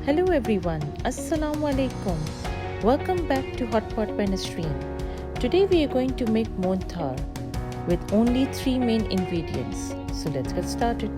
Hello everyone, Assalamu alaikum. Welcome back to Hotpot by Nasreen. Today we are going to make Monthar with only 3 main ingredients. So let's get started.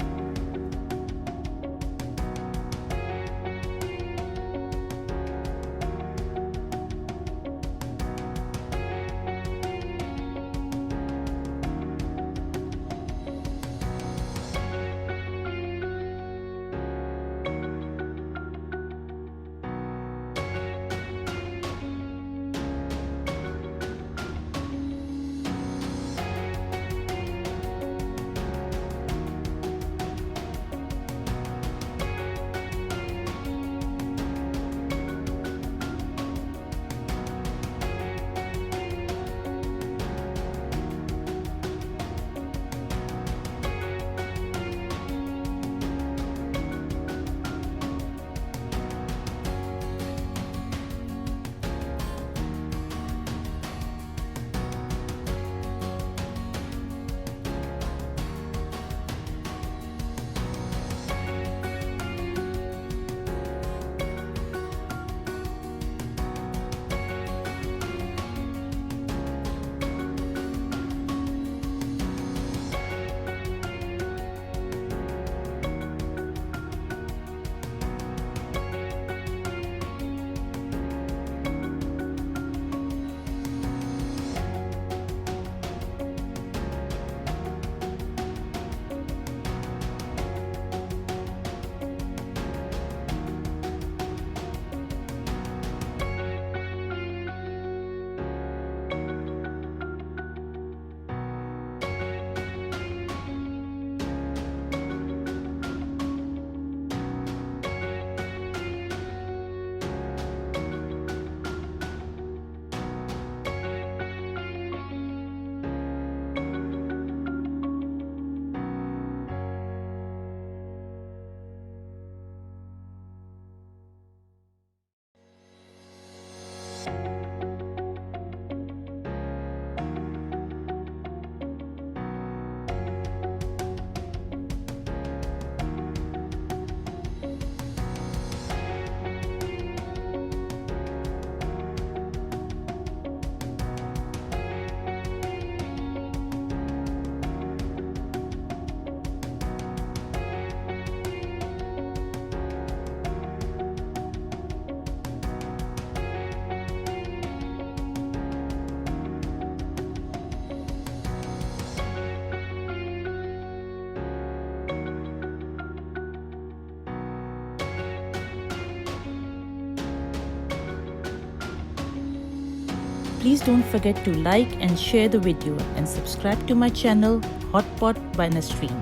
Please don't forget to like and share the video and subscribe to my channel Hotpot by Nasreen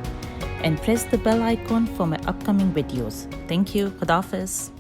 and press the bell icon for my upcoming videos. Thank you. Khuda Hafiz.